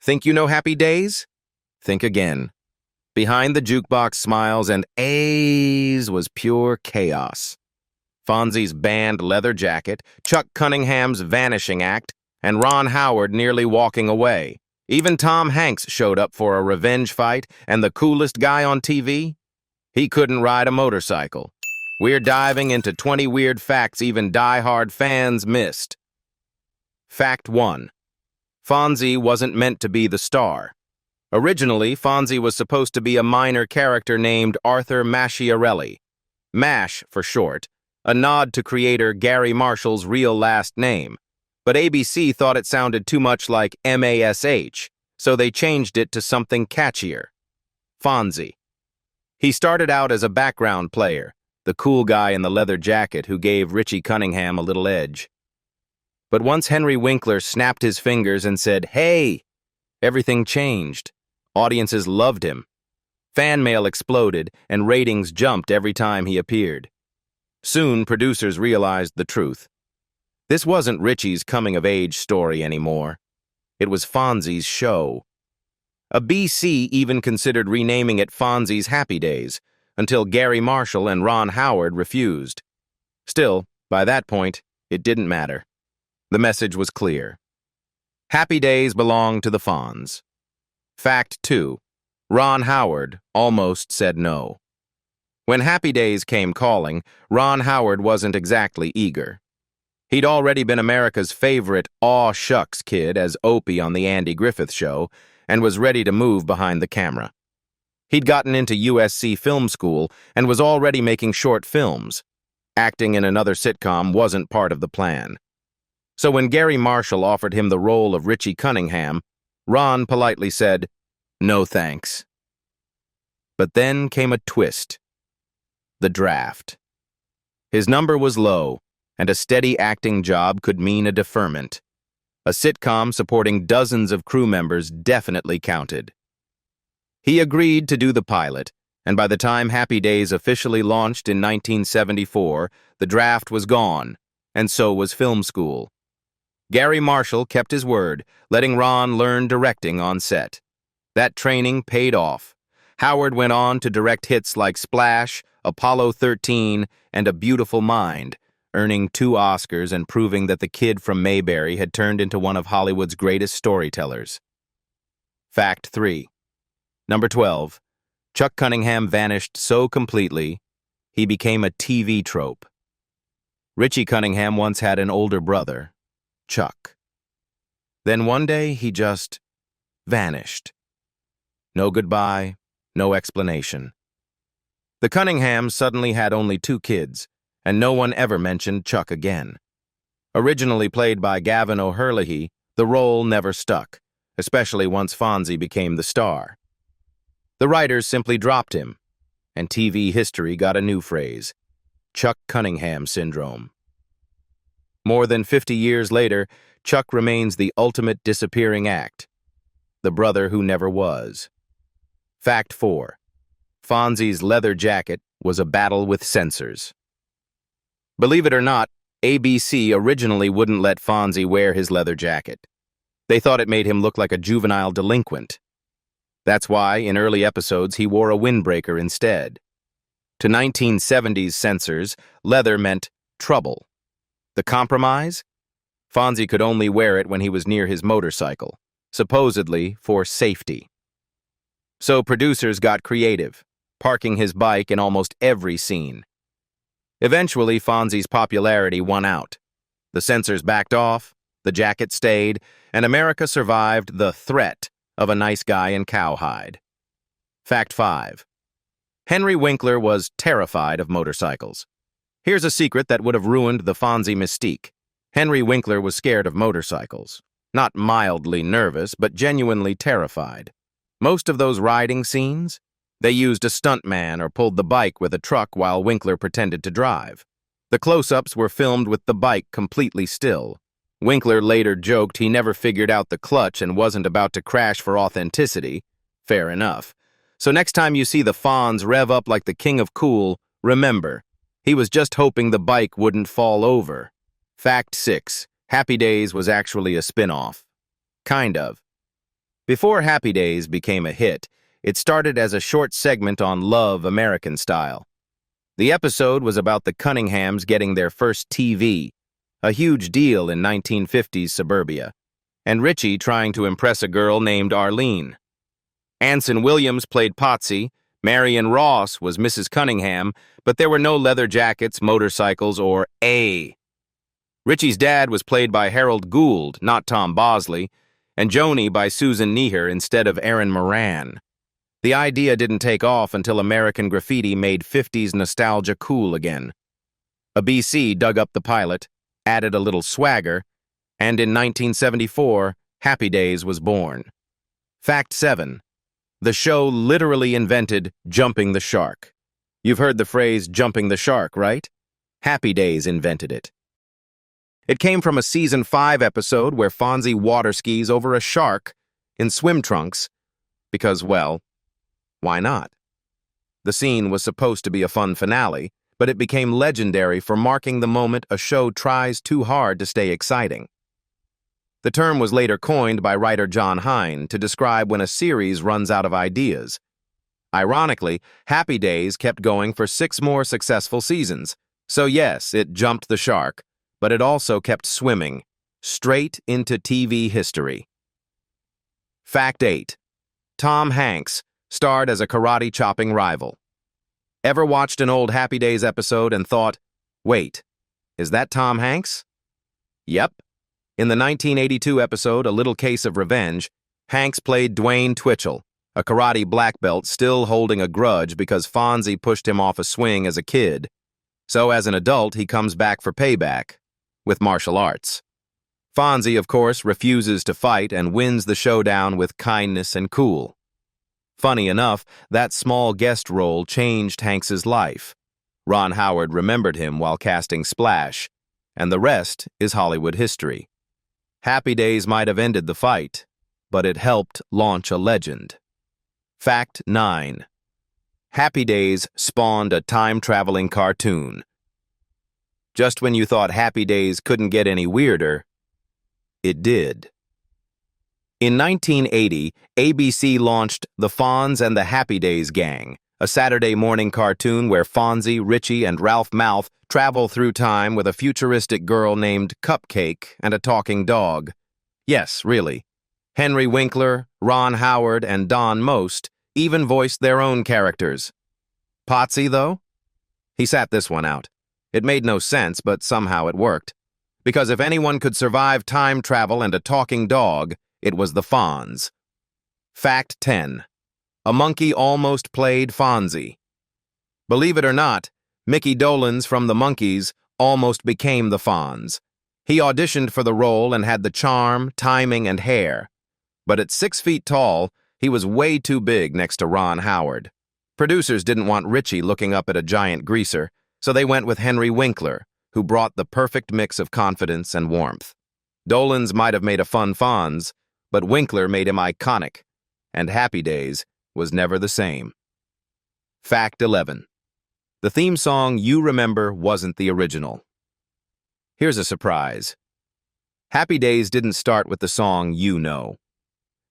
Think you know Happy Days? Think again. Behind the jukebox smiles and A's was pure chaos. Fonzie's banned leather jacket, Chuck Cunningham's vanishing act, and Ron Howard nearly walking away. Even Tom Hanks showed up for a revenge fight, and the coolest guy on TV? He couldn't ride a motorcycle. We're diving into 20 weird facts even die-hard fans missed. Fact 1. Fonzie wasn't meant to be the star. Originally, Fonzie was supposed to be a minor character named Arthur Masciarelli. MASH for short, a nod to creator Gary Marshall's real last name. But ABC thought it sounded too much like MASH, so they changed it to something catchier. Fonzie. He started out as a background player, the cool guy in the leather jacket who gave Richie Cunningham a little edge. But once Henry Winkler snapped his fingers and said, "Hey!" everything changed. Audiences loved him. Fan mail exploded, and ratings jumped every time he appeared. Soon, producers realized the truth. This wasn't Richie's coming-of-age story anymore. It was Fonzie's show. A BC even considered renaming it Fonzie's Happy Days, until Gary Marshall and Ron Howard refused. Still, by that point, it didn't matter. The message was clear. Happy Days belonged to the Fonz. Fact 2. Ron Howard almost said no. When Happy Days came calling, Ron Howard wasn't exactly eager. He'd already been America's favorite aw shucks kid as Opie on the Andy Griffith Show and was ready to move behind the camera. He'd gotten into USC film school and was already making short films. Acting in another sitcom wasn't part of the plan. So when Gary Marshall offered him the role of Richie Cunningham, Ron politely said, "No thanks." But then came a twist. The draft. His number was low, and a steady acting job could mean a deferment. A sitcom supporting dozens of crew members definitely counted. He agreed to do the pilot, and by the time Happy Days officially launched in 1974, the draft was gone, and so was film school. Gary Marshall kept his word, letting Ron learn directing on set. That training paid off. Howard went on to direct hits like Splash, Apollo 13, and A Beautiful Mind, earning 2 Oscars and proving that the kid from Mayberry had turned into one of Hollywood's greatest storytellers. Fact 3. Number 12. Chuck Cunningham vanished so completely, he became a TV trope. Richie Cunningham once had an older brother, Chuck. Then one day he just vanished. No goodbye, no explanation. The Cunninghams suddenly had only 2 kids, and no one ever mentioned Chuck again. Originally played by Gavin O'Herlihy, the role never stuck, especially once Fonzie became the star. The writers simply dropped him, and TV history got a new phrase, Chuck Cunningham syndrome. More than 50 years later, Chuck remains the ultimate disappearing act, the brother who never was. Fact 4. Fonzie's leather jacket was a battle with censors. Believe it or not, ABC originally wouldn't let Fonzie wear his leather jacket. They thought it made him look like a juvenile delinquent. That's why, in early episodes, he wore a windbreaker instead. To 1970s censors, leather meant trouble. The compromise? Fonzie could only wear it when he was near his motorcycle, supposedly for safety. So producers got creative, parking his bike in almost every scene. Eventually, Fonzie's popularity won out. The censors backed off, the jacket stayed, and America survived the threat of a nice guy in cowhide. Fact 5. Henry Winkler was terrified of motorcycles. Here's a secret that would have ruined the Fonzie mystique. Henry Winkler was scared of motorcycles. Not mildly nervous, but genuinely terrified. Most of those riding scenes, they used a stuntman or pulled the bike with a truck while Winkler pretended to drive. The close-ups were filmed with the bike completely still. Winkler later joked he never figured out the clutch and wasn't about to crash for authenticity. Fair enough. So next time you see the Fonz rev up like the king of cool, remember, he was just hoping the bike wouldn't fall over. Fact 6. Happy Days was actually a spin-off. Kind of. Before Happy Days became a hit, it started as a short segment on Love American Style. The episode was about the Cunninghams getting their first TV, a huge deal in 1950s suburbia, and Richie trying to impress a girl named Arlene. Anson Williams played Potsy, Marion Ross was Mrs. Cunningham, but there were no leather jackets, motorcycles, or A. Richie's dad was played by Harold Gould, not Tom Bosley, and Joni by Susan Neher instead of Erin Moran. The idea didn't take off until American Graffiti made 50s nostalgia cool again. A BC dug up the pilot, added a little swagger, and in 1974, Happy Days was born. Fact 7. The show literally invented jumping the shark. You've heard the phrase jumping the shark, right? Happy Days invented it. It came from a season 5 episode where Fonzie water skis over a shark in swim trunks because, well, why not? The scene was supposed to be a fun finale, but it became legendary for marking the moment a show tries too hard to stay exciting. The term was later coined by writer John Hine to describe when a series runs out of ideas. Ironically, Happy Days kept going for 6 more successful seasons. So yes, it jumped the shark, but it also kept swimming, straight into TV history. Fact 8. Tom Hanks starred as a karate-chopping rival. Ever watched an old Happy Days episode and thought, wait, is that Tom Hanks? Yep. In the 1982 episode A Little Case of Revenge, Hanks played Dwayne Twitchell, a karate black belt still holding a grudge because Fonzie pushed him off a swing as a kid. So as an adult, he comes back for payback, with martial arts. Fonzie, of course, refuses to fight and wins the showdown with kindness and cool. Funny enough, that small guest role changed Hanks's life. Ron Howard remembered him while casting Splash, and the rest is Hollywood history. Happy Days might have ended the fight, but it helped launch a legend. Fact 9. Happy Days spawned a time-traveling cartoon. Just when you thought Happy Days couldn't get any weirder, it did. In 1980, ABC launched The Fonz and the Happy Days Gang, a Saturday morning cartoon where Fonzie, Richie, and Ralph Malph travel through time with a futuristic girl named Cupcake and a talking dog. Yes, really. Henry Winkler, Ron Howard, and Don Most even voiced their own characters. Potsy, though? He sat this one out. It made no sense, but somehow it worked. Because if anyone could survive time travel and a talking dog, it was the Fonz. Fact 10. A monkey almost played Fonzie. Believe it or not, Mickey Dolenz from the Monkees almost became the Fonz. He auditioned for the role and had the charm, timing, and hair. But at 6 feet tall, he was way too big next to Ron Howard. Producers didn't want Richie looking up at a giant greaser, so they went with Henry Winkler, who brought the perfect mix of confidence and warmth. Dolenz might have made a fun Fonz, but Winkler made him iconic, and Happy Days was never the same. Fact 11. The theme song you remember wasn't the original. Here's a surprise. Happy Days didn't start with the song You Know.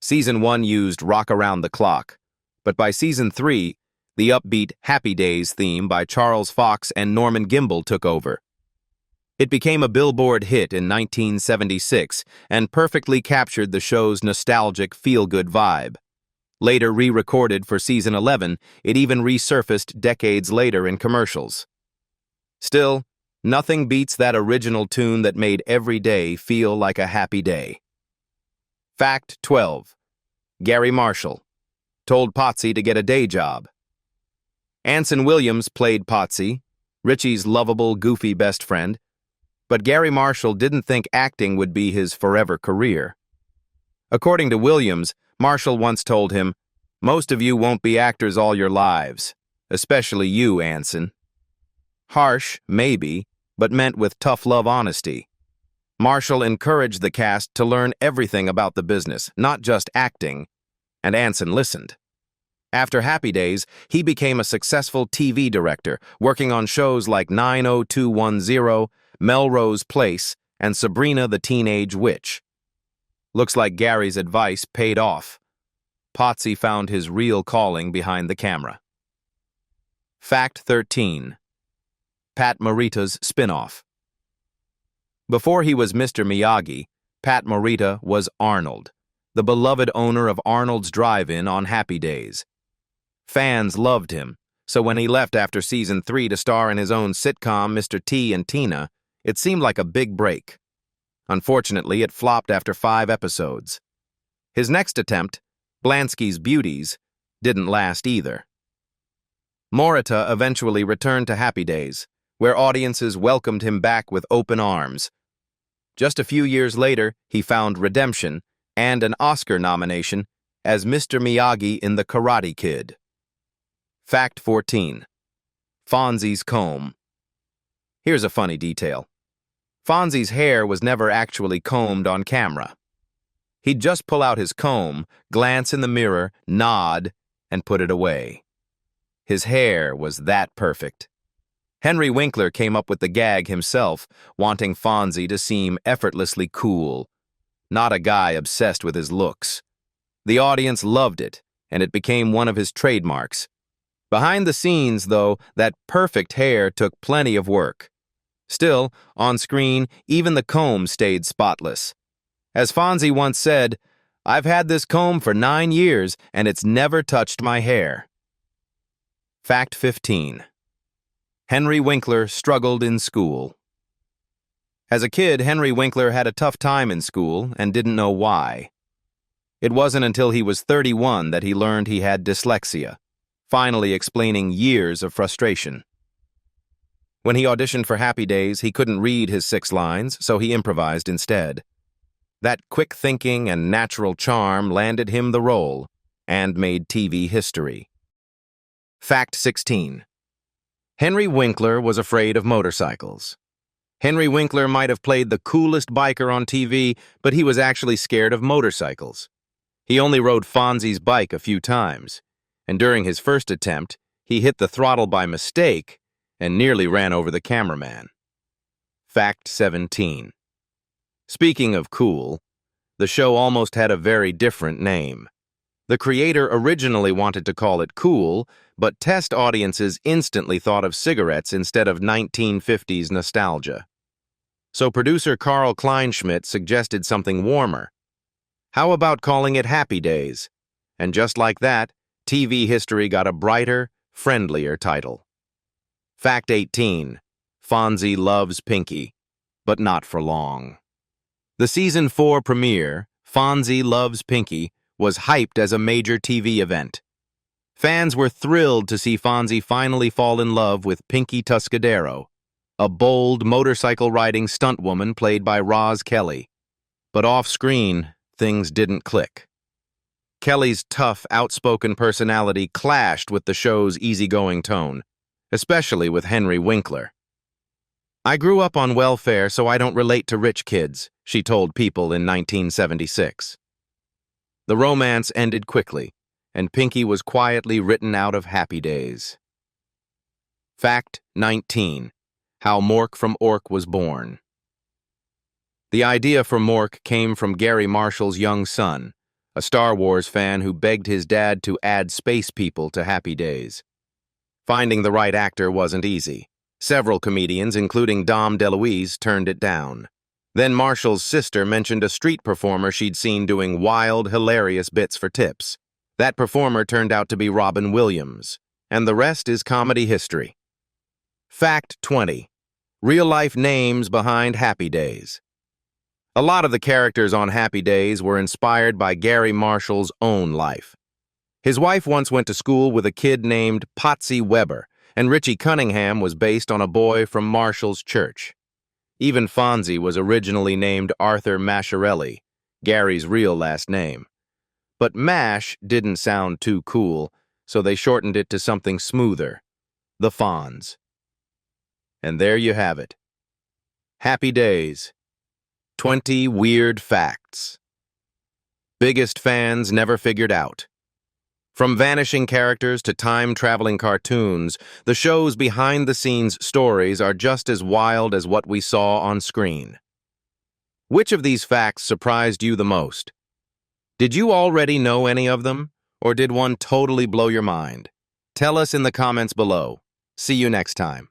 Season 1 used Rock Around the Clock, but by Season 3, the upbeat Happy Days theme by Charles Fox and Norman Gimbel took over. It became a Billboard hit in 1976 and perfectly captured the show's nostalgic feel-good vibe. Later re-recorded for Season 11, it even resurfaced decades later in commercials. Still, nothing beats that original tune that made every day feel like a happy day. Fact 12. Gary Marshall told Potsy to get a day job. Anson Williams played Potsy, Richie's lovable, goofy best friend, but Gary Marshall didn't think acting would be his forever career. According to Williams, Marshall once told him, "Most of you won't be actors all your lives, especially you, Anson." Harsh, maybe, but meant with tough love honesty. Marshall encouraged the cast to learn everything about the business, not just acting, and Anson listened. After Happy Days, he became a successful TV director, working on shows like 90210, Melrose Place, and Sabrina the Teenage Witch. Looks like Gary's advice paid off. Potsy found his real calling behind the camera. Fact 13. Pat Morita's spin-off. Before he was Mr. Miyagi, Pat Morita was Arnold, the beloved owner of Arnold's Drive-In on Happy Days. Fans loved him, so when he left after season 3 to star in his own sitcom, Mr. T and Tina, it seemed like a big break. Unfortunately, it flopped after 5 episodes. His next attempt, Blansky's Beauties, didn't last either. Morita eventually returned to Happy Days, where audiences welcomed him back with open arms. Just a few years later, he found redemption and an Oscar nomination as Mr. Miyagi in The Karate Kid. Fact 14. Fonzie's comb. Here's a funny detail. Fonzie's hair was never actually combed on camera. He'd just pull out his comb, glance in the mirror, nod, and put it away. His hair was that perfect. Henry Winkler came up with the gag himself, wanting Fonzie to seem effortlessly cool, not a guy obsessed with his looks. The audience loved it, and it became one of his trademarks. Behind the scenes, though, that perfect hair took plenty of work. Still, on screen, even the comb stayed spotless. As Fonzie once said, "I've had this comb for 9 years, and it's never touched my hair." Fact 15. Henry Winkler struggled in school. As a kid, Henry Winkler had a tough time in school and didn't know why. It wasn't until he was 31 that he learned he had dyslexia, finally explaining years of frustration. When he auditioned for Happy Days, he couldn't read his 6 lines, so he improvised instead. That quick thinking and natural charm landed him the role and made TV history. Fact 16. Henry Winkler was afraid of motorcycles. Henry Winkler might have played the coolest biker on TV, but he was actually scared of motorcycles. He only rode Fonzie's bike a few times, and during his first attempt, he hit the throttle by mistake and nearly ran over the cameraman. Fact 17. Speaking of cool, the show almost had a very different name. The creator originally wanted to call it Cool, but test audiences instantly thought of cigarettes instead of 1950s nostalgia. So producer Carl Kleinschmidt suggested something warmer. How about calling it Happy Days? And just like that, TV history got a brighter, friendlier title. Fact 18. Fonzie loves Pinky, but not for long. The Season 4 premiere, Fonzie Loves Pinky, was hyped as a major TV event. Fans were thrilled to see Fonzie finally fall in love with Pinky Tuscadero, a bold motorcycle-riding stuntwoman played by Roz Kelly. But off-screen, things didn't click. Kelly's tough, outspoken personality clashed with the show's easygoing tone, especially with Henry Winkler. "I grew up on welfare, so I don't relate to rich kids," she told People in 1976. The romance ended quickly, and Pinky was quietly written out of Happy Days. Fact 19. How Mork from Ork was born. The idea for Mork came from Gary Marshall's young son, a Star Wars fan who begged his dad to add space people to Happy Days. Finding the right actor wasn't easy. Several comedians, including Dom DeLuise, turned it down. Then Marshall's sister mentioned a street performer she'd seen doing wild, hilarious bits for tips. That performer turned out to be Robin Williams, and the rest is comedy history. Fact 20. Real-life names behind Happy Days. A lot of the characters on Happy Days were inspired by Gary Marshall's own life. His wife once went to school with a kid named Potsy Weber, and Richie Cunningham was based on a boy from Marshall's church. Even Fonzie was originally named Arthur Masciarelli, Gary's real last name. But Mash didn't sound too cool, so they shortened it to something smoother, the Fonz. And there you have it. Happy Days. 20 weird facts. Biggest fans never figured out. From vanishing characters to time-traveling cartoons, the show's behind-the-scenes stories are just as wild as what we saw on screen. Which of these facts surprised you the most? Did you already know any of them, Or did one totally blow your mind? Tell us in the comments below. See you next time.